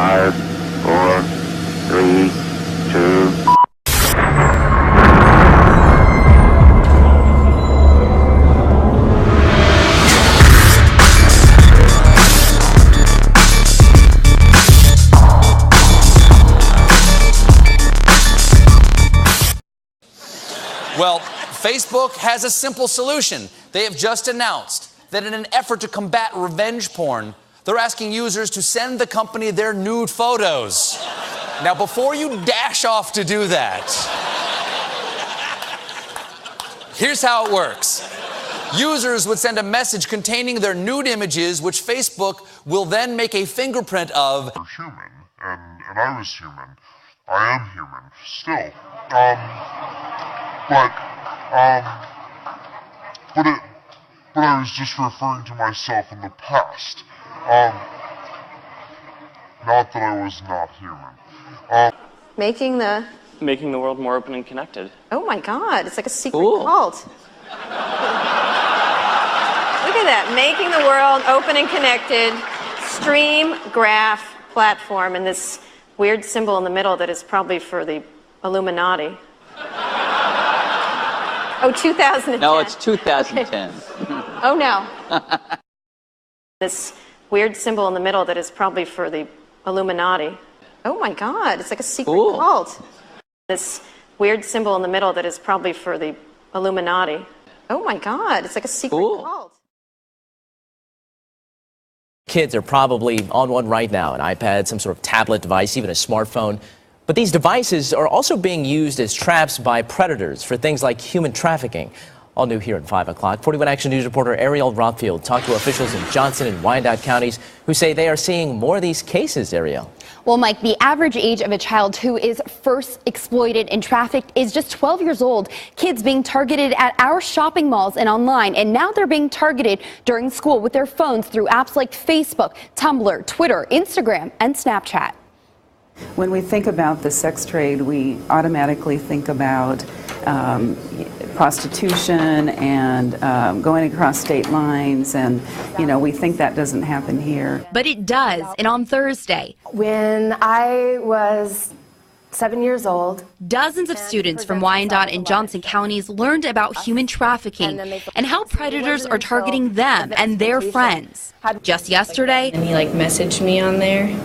5, 4, 3, 2. Well, Facebook has a simple solution. They have just announced that in an effort to combat revenge porn, they're asking users to send the company their nude photos. Now, before you dash off to do that, here's how it works. Users would send a message containing their nude images, which Facebook will then make a fingerprint of. You're human, and I was human. I am human, still. But I was just referring to myself in the past. Not that I was not human. Making the world more open and connected. Oh my God, it's like a secret cult. Look at that, making the world open and connected, stream graph platform, and this weird symbol in the middle that is probably for the Illuminati. Oh, 2010. No, it's 2010. Okay. Oh, no. This weird symbol in the middle that is probably for the Illuminati. Oh, my God. It's like a secret cult. This weird symbol in the middle that is probably for the Illuminati. Oh, my God. It's like a secret cult. Kids are probably on one right now, an iPad, some sort of tablet device, even a smartphone. But these devices are also being used as traps by predators for things like human trafficking. All new here at 5 o'clock. 41 Action News reporter Ariel Rothfield talked to officials in Johnson and Wyandotte counties who say they are seeing more of these cases, Ariel. Well, Mike, the average age of a child who is first exploited and trafficked is just 12 years old. Kids being targeted at our shopping malls and online, and now they're being targeted during school with their phones through apps like Facebook, Tumblr, Twitter, Instagram, and Snapchat. When we think about the sex trade, we automatically think about prostitution and going across state lines, and we think that doesn't happen here. But it does, and on Thursday, when I was 7 years old, dozens of students from Wyandotte and Johnson counties learned about human trafficking and how predators are targeting them and their friends. Just yesterday, and he messaged me on there.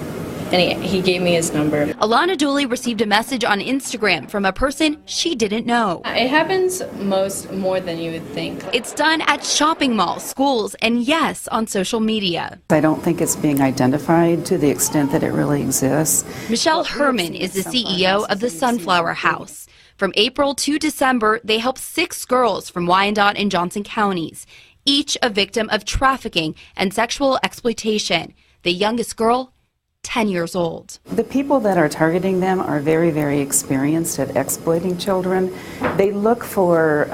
And he gave me his number. Alana Dooley received a message on Instagram from a person she didn't know. It happens more than you would think. It's done at shopping malls, schools, and yes, on social media. I don't think it's being identified to the extent that it really exists. Michelle Herman is the CEO of the Sunflower House. From April to December, they helped 6 girls from Wyandotte and Johnson counties, each a victim of trafficking and sexual exploitation. The youngest girl, 10 years old. The people that are targeting them are very, very experienced at exploiting children. They look for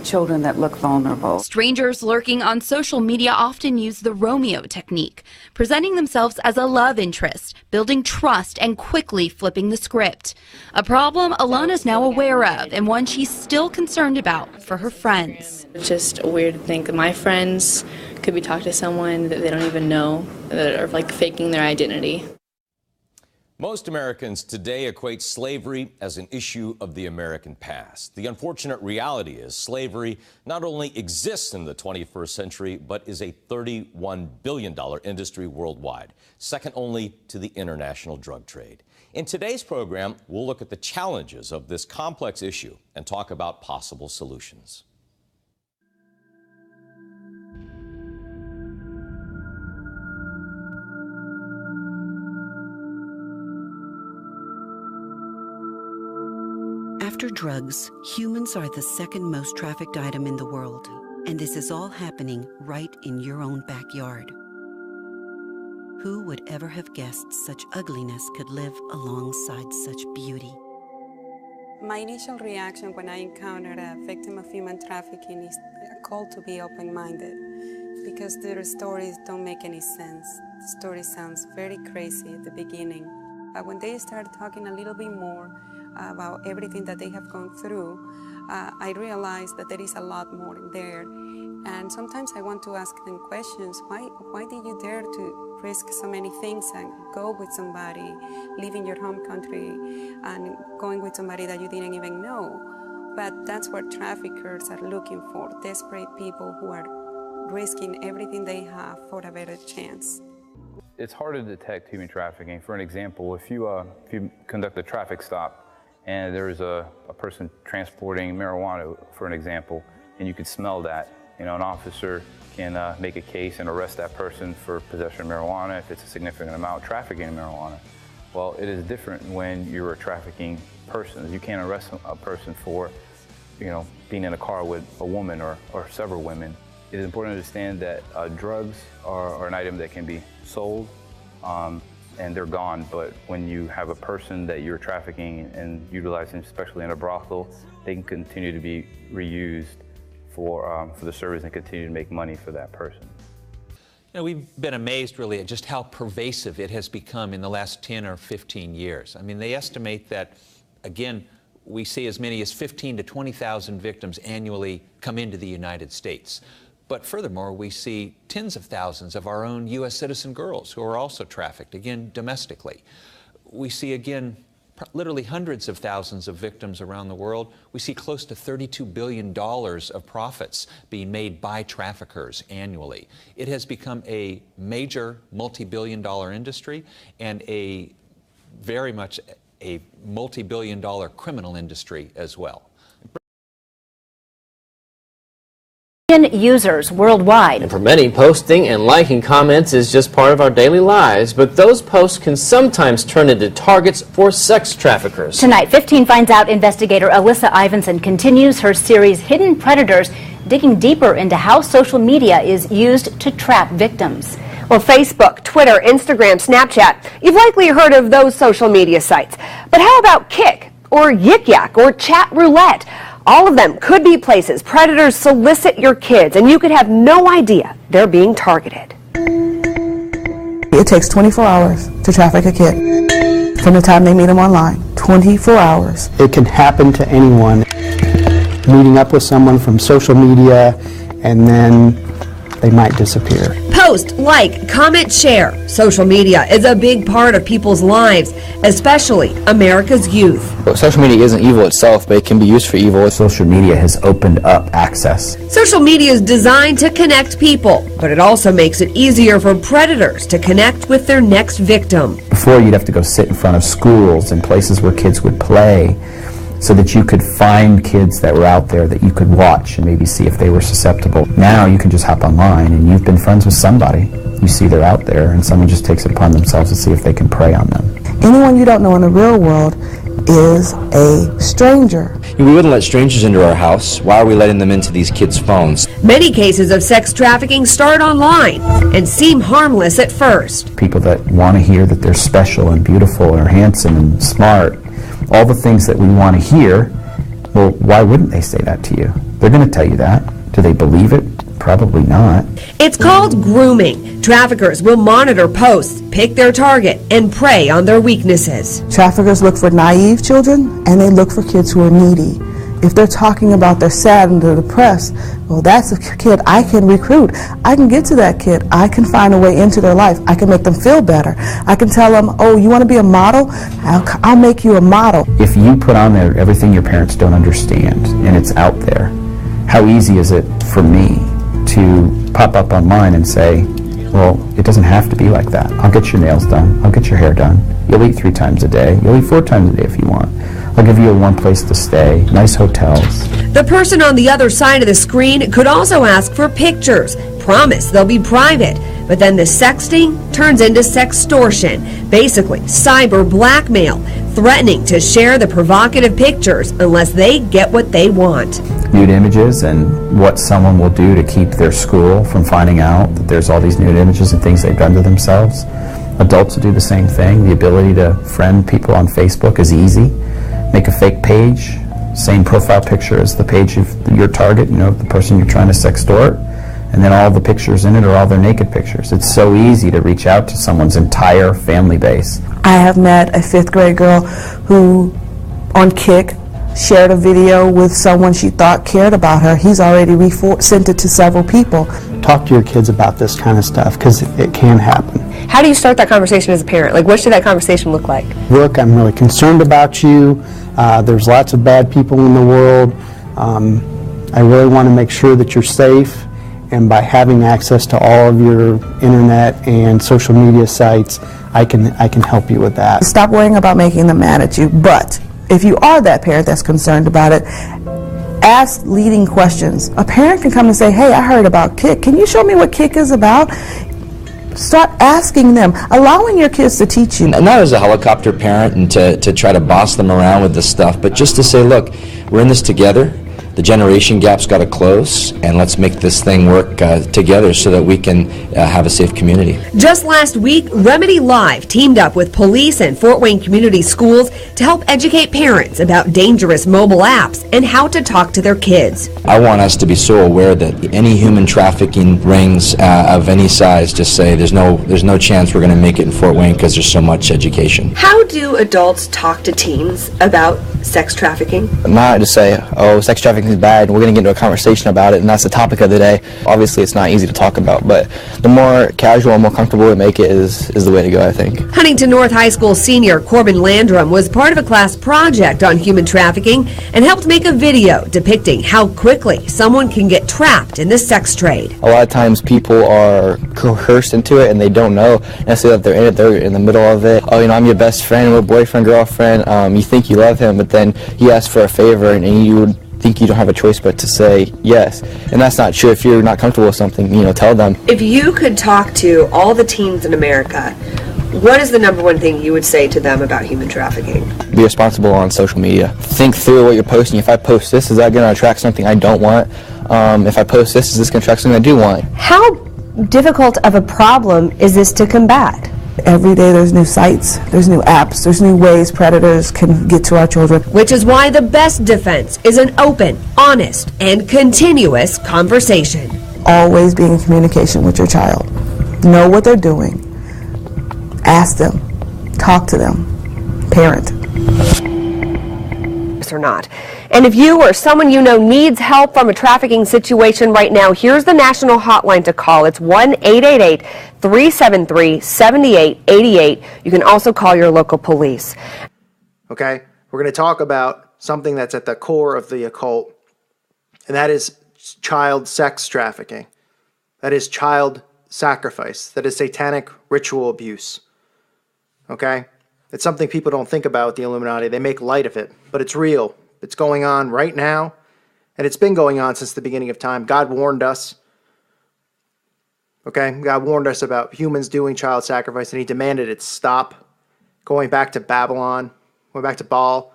children that look vulnerable. Strangers lurking on social media often use the Romeo technique, presenting themselves as a love interest, building trust, and quickly flipping the script. A problem Alana's now aware of, and one she's still concerned about for her friends. It's just weird to think that my friends could be talking to someone that they don't even know, that are faking their identity. Most Americans today equate slavery as an issue of the American past. The unfortunate reality is slavery not only exists in the 21st century, but is a $31 billion industry worldwide, second only to the international drug trade. In today's program, we'll look at the challenges of this complex issue and talk about possible solutions. After drugs, humans are the second most trafficked item in the world, and this is all happening right in your own backyard. Who would ever have guessed such ugliness could live alongside such beauty? My initial reaction when I encountered a victim of human trafficking is a call to be open-minded, because their stories don't make any sense. The story sounds very crazy at the beginning, but when they start talking a little bit more about everything that they have gone through, I realized that there is a lot more in there. And sometimes I want to ask them questions. Why did you dare to risk so many things and go with somebody, leaving your home country and going with somebody that you didn't even know. But that's what traffickers are looking for, desperate people who are risking everything they have for a better chance. It's hard to detect human trafficking. For an example, if you conduct a traffic stop and there's a person transporting marijuana, for an example, and you could smell that, an officer can make a case and arrest that person for possession of marijuana if it's a significant amount, trafficking marijuana. Well, it is different when you're a trafficking person. You can't arrest a person for, being in a car with a woman or several women. It is important to understand that drugs are an item that can be sold and they're gone, but when you have a person that you're trafficking and utilizing, especially in a brothel, they can continue to be reused for the service and continue to make money for that person. We've been amazed really at just how pervasive it has become in the last 10 or 15 years. I mean, they estimate that, again, we see as many as 15 to 20,000 victims annually come into the United States. But furthermore, we see tens of thousands of our own U.S. citizen girls who are also trafficked, again, domestically. We see, again, literally hundreds of thousands of victims around the world. We see close to $32 billion of profits being made by traffickers annually. It has become a major multi-billion-dollar industry and a very much a multi-billion-dollar criminal industry as well. Users worldwide. And for many, posting and liking comments is just part of our daily lives, but those posts can sometimes turn into targets for sex traffickers. Tonight, 15 Finds Out investigator Alyssa Ivinson continues her series Hidden Predators, digging deeper into how social media is used to trap victims. Well, Facebook, Twitter, Instagram, Snapchat, you've likely heard of those social media sites. But how about Kik, or Yik Yak, or Chat Roulette? All of them could be places predators solicit your kids, and you could have no idea they're being targeted. It takes 24 hours to traffic a kid from the time they meet them online. 24 hours. It can happen to anyone. Meeting up with someone from social media, and then they might disappear. Post, like, comment, share. Social media is a big part of people's lives, especially America's youth. Social media isn't evil itself, but it can be used for evil. Social media has opened up access. Social media is designed to connect people, but it also makes it easier for predators to connect with their next victim. Before, you'd have to go sit in front of schools and places where kids would play, so that you could find kids that were out there that you could watch and maybe see if they were susceptible. Now you can just hop online and you've been friends with somebody. You see they're out there and someone just takes it upon themselves to see if they can prey on them. Anyone you don't know in the real world is a stranger. We wouldn't let strangers into our house. Why are we letting them into these kids' phones? Many cases of sex trafficking start online and seem harmless at first. People that want to hear that they're special and beautiful and are handsome and smart, all the things that we want to hear, well, why wouldn't they say that to you? They're going to tell you that. Do they believe it? Probably not. It's called grooming. Traffickers will monitor posts, pick their target, and prey on their weaknesses. Traffickers look for naive children, and they look for kids who are needy. If they're talking about they're sad and they're depressed, well, that's a kid I can recruit. I can get to that kid. I can find a way into their life. I can make them feel better. I can tell them, oh, you want to be a model? I'll make you a model. If you put on there everything your parents don't understand and it's out there, how easy is it for me to pop up online and say, well, it doesn't have to be like that. I'll get your nails done. I'll get your hair done. You'll eat 3 times a day. You'll eat 4 times a day if you want. I'll give you one place to stay, nice hotels. The person on the other side of the screen could also ask for pictures, promise they'll be private, but then the sexting turns into sextortion, basically cyber blackmail, threatening to share the provocative pictures unless they get what they want. Nude images and what someone will do to keep their school from finding out that there's all these nude images and things they've done to themselves. Adults will do the same thing. The ability to friend people on Facebook is easy. Make a fake page, same profile picture as the page of your target, the person you're trying to sextort, and then all the pictures in it are all their naked pictures. It's so easy to reach out to someone's entire family base. I have met a 5th grade girl who, on Kik, shared a video with someone she thought cared about her. He's already sent it to several people. talk to your kids about this kind of stuff, because it can happen. How do you start that conversation as a parent? Like, what should that conversation look like? Look, I'm really concerned about you. There's lots of bad people in the world. I really want to make sure that you're safe, and by having access to all of your internet and social media sites, I can help you with that. Stop worrying about making them mad at you, but if you are that parent that's concerned about it, ask leading questions. A parent can come and say, hey, I heard about Kick. Can you show me what Kick is about? Start asking them, allowing your kids to teach you. Not as a helicopter parent and to try to boss them around with this stuff, but just to say, look, we're in this together. The generation gap's got to close, and let's make this thing work together so that we can have a safe community. Just last week, Remedy Live teamed up with police and Fort Wayne Community Schools to help educate parents about dangerous mobile apps and how to talk to their kids. I want us to be so aware that any human trafficking rings of any size just say there's no chance we're going to make it in Fort Wayne because there's so much education. How do adults talk to teens about sex trafficking? Not to say, oh, sex trafficking is bad and we're going to get into a conversation about it and that's the topic of the day. Obviously it's not easy to talk about, but the more casual and more comfortable we make it is the way to go, I think. Huntington North High School senior Corbin Landrum was part of a class project on human trafficking and helped make a video depicting how quickly someone can get trapped in the sex trade. A lot of times people are coerced into it and they don't know necessarily that they're in it, they're in the middle of it. Oh, I'm your best friend, we're boyfriend, girlfriend, you think you love him, but then he asks for a favor and you would think you don't have a choice but to say yes. And that's not true. If you're not comfortable with something, tell them. If you could talk to all the teens in America, what is the number one thing you would say to them about human trafficking? Be responsible on social media. Think through what you're posting. If I post this, is that going to attract something I don't want? If I post this, is this going to attract something I do want? How difficult of a problem is this to combat? Every day there's new sites, there's new apps, there's new ways predators can get to our children. Which is why the best defense is an open, honest, and continuous conversation. Always being in communication with your child. Know what they're doing. Ask them. Talk to them. Parent. Or not. And if you or someone you know needs help from a trafficking situation right now, here's the national hotline to call. It's 1-888-373-7888. You can also call your local police. Okay, we're going to talk about something that's at the core of the occult, and that is child sex trafficking. That is child sacrifice. That is satanic ritual abuse. Okay? It's something people don't think about with the Illuminati. They make light of it, but it's real. It's going on right now, and it's been going on since the beginning of time. God warned us. Okay? God warned us about humans doing child sacrifice, and he demanded it stop. Going back to Babylon, going back to Baal,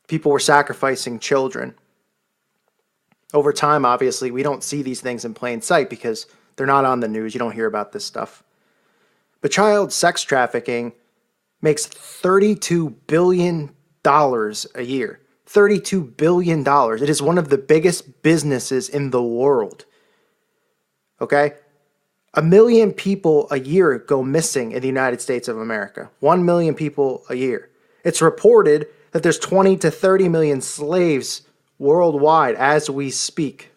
people were sacrificing children. Over time, obviously, we don't see these things in plain sight because they're not on the news. You don't hear about this stuff. But child sex trafficking makes $32 billion a year. $32 billion. It is one of the biggest businesses in the world. Okay? 1 million people a year go missing in the United States of America. 1 million people a year. It's reported that there's 20 to 30 million slaves worldwide as we speak.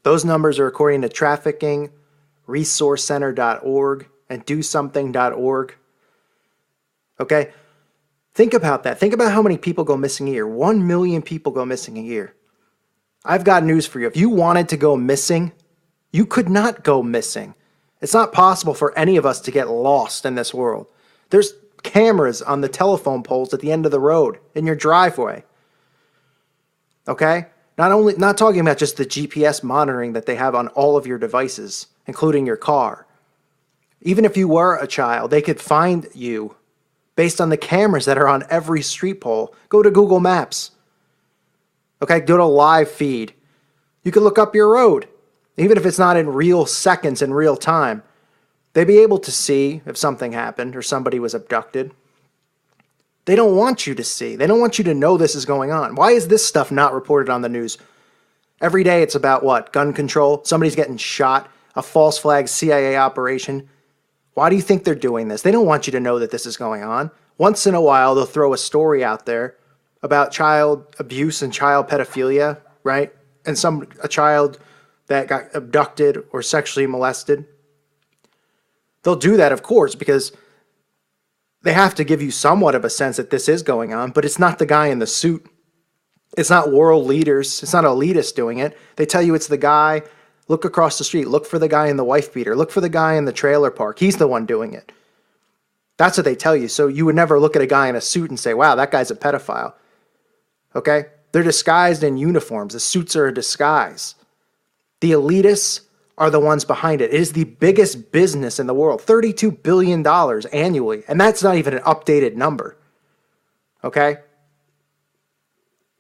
Those numbers are according to traffickingresourcecenter.org and dosomething.org. Okay? Think about that. Think about how many people go missing a year. 1 million people go missing a year. I've got news for you. If you wanted to go missing, you could not go missing. It's not possible for any of us to get lost in this world. There's cameras on the telephone poles at the end of the road in your driveway. Okay? Not talking about just the GPS monitoring that they have on all of your devices, including your car. Even if you were a child, they could find you based on the cameras that are on every street pole. Go to Google Maps. Okay, go to live feed. You can look up your road. Even if it's not in real seconds in real time, they'd be able to see if something happened or somebody was abducted. They don't want you to see. They don't want you to know this is going on. Why is this stuff not reported on the news? Every day it's about what? Gun control? Somebody's getting shot? A false flag CIA operation? Why do you think they're doing this? They don't want you to know that this is going on. Once in a while, they'll throw a story out there about child abuse and child pedophilia, right? And a child that got abducted or sexually molested. They'll do that, of course, because they have to give you somewhat of a sense that this is going on, but it's not the guy in the suit. It's not world leaders. It's not elitists doing it. They tell you it's the guy. Look across the street. Look for the guy in the wife beater. Look for the guy in the trailer park. He's the one doing it. That's what they tell you. So you would never look at a guy in a suit and say, wow, that guy's a pedophile. Okay? They're disguised in uniforms. The suits are a disguise. The elitists are the ones behind it. It is the biggest business in the world. $32 billion annually. And that's not even an updated number. Okay?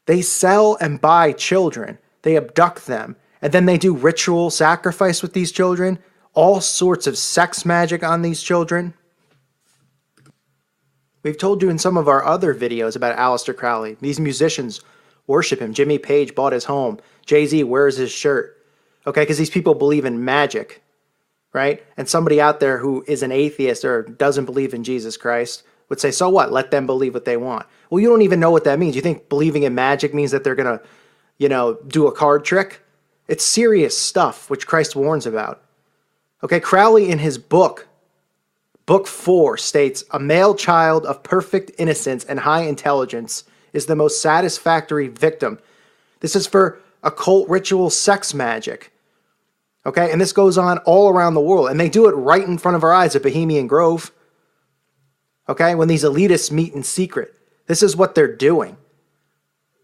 They sell and buy children. They abduct them. And then they do ritual sacrifice with these children. All sorts of sex magic on these children. We've told you in some of our other videos about Aleister Crowley. These musicians worship him. Jimmy Page bought his home. Jay-Z wears his shirt. Okay, because these people believe in magic, right? And somebody out there who is an atheist or doesn't believe in Jesus Christ would say, so what? Let them believe what they want. Well, you don't even know what that means. You think believing in magic means that they're going to, do a card trick? It's serious stuff, which Christ warns about. Okay, Crowley in his book, Book 4, states, a male child of perfect innocence and high intelligence is the most satisfactory victim. This is for occult ritual sex magic. Okay, and this goes on all around the world. And they do it right in front of our eyes at Bohemian Grove. Okay, when these elitists meet in secret. This is what they're doing.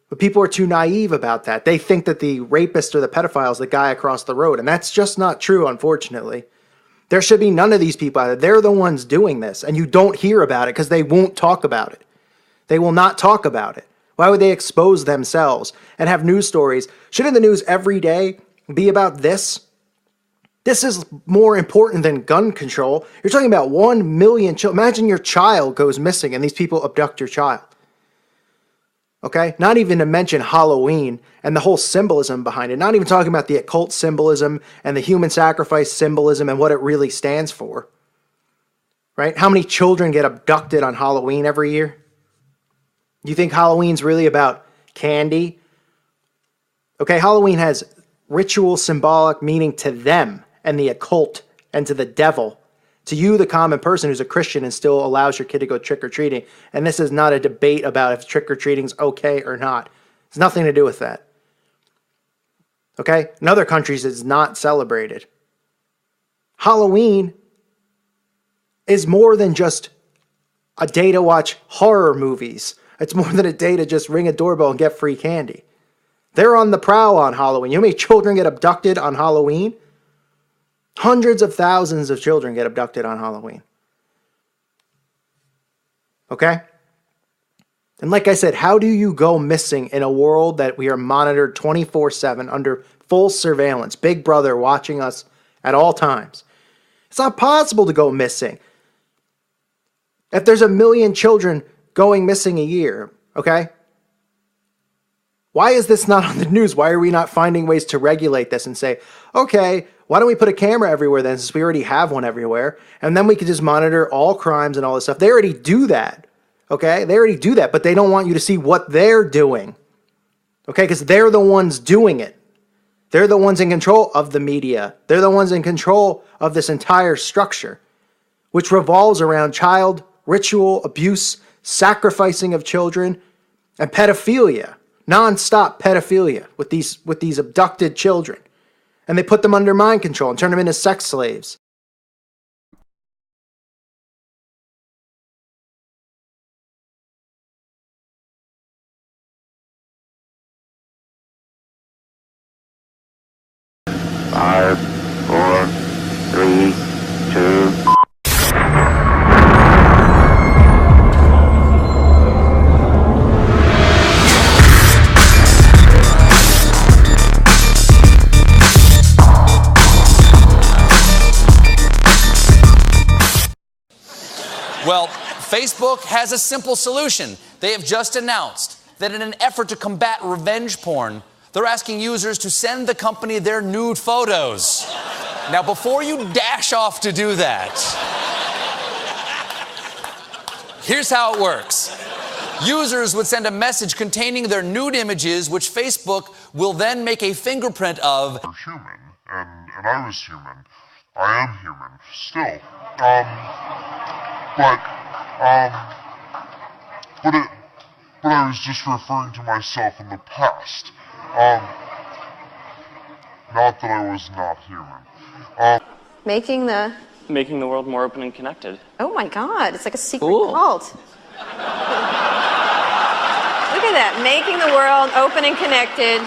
But people are too naive about that. They think that the rapist or the pedophile is the guy across the road. And that's just not true, unfortunately. There should be none of these people out there. They're the ones doing this. And you don't hear about it because they won't talk about it. They will not talk about it. Why would they expose themselves and have news stories? Shouldn't the news every day be about this? This is more important than gun control. You're talking about 1 million children. Imagine your child goes missing and these people abduct your child. Okay? Not even to mention Halloween and the whole symbolism behind it. Not even talking about the occult symbolism and the human sacrifice symbolism and what it really stands for. Right? How many children get abducted on Halloween every year? You think Halloween's really about candy? Okay, Halloween has ritual symbolic meaning to them and the occult and to the devil. To you, the common person who's a Christian and still allows your kid to go trick-or-treating. And this is not a debate about if trick-or-treating's okay or not. It's nothing to do with that. Okay? In other countries, it's not celebrated. Halloween is more than just a day to watch horror movies. It's more than a day to just ring a doorbell and get free candy. They're on the prowl on Halloween. You know how many children get abducted on Halloween? Hundreds of thousands of children get abducted on Halloween. Okay? And like I said, how do you go missing in a world that we are monitored 24/7 under full surveillance? Big Brother watching us at all times. It's not possible to go missing. If there's 1 million children going missing a year, okay? Why is this not on the news? Why are we not finding ways to regulate this and say, okay, why don't we put a camera everywhere then, since we already have one everywhere, and then we could just monitor all crimes and all this stuff. They already do that, okay? They already do that, but they don't want you to see what they're doing, okay? Because they're the ones doing it. They're the ones in control of the media. They're the ones in control of this entire structure, which revolves around child ritual abuse, sacrificing of children, and pedophilia, non-stop pedophilia with these abducted children. And they put them under mind control and turn them into sex slaves. Five, four, three, two. Well, Facebook has a simple solution. They have just announced that in an effort to combat revenge porn, they're asking users to send the company their nude photos. Now, before you dash off to do that, here's how it works. Users would send a message containing their nude images, which Facebook will then make a fingerprint of. Human and I was human. I am human still. But I was just referring to myself in the past. Not that I was not human. Making the world more open and connected. Oh my God, it's like a secret cult. Look at that, making the world open and connected,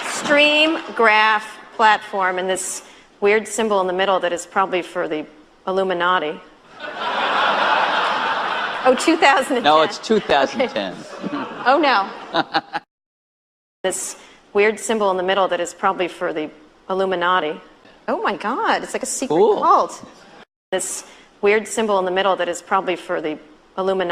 stream graph platform, and this weird symbol in the middle that is probably for the Illuminati. Oh, 2010. No, it's 2010. Oh no. This weird symbol in the middle that is probably for the Illuminati. Oh my God, it's like a secret cult. This weird symbol in the middle that is probably for the Illuminati.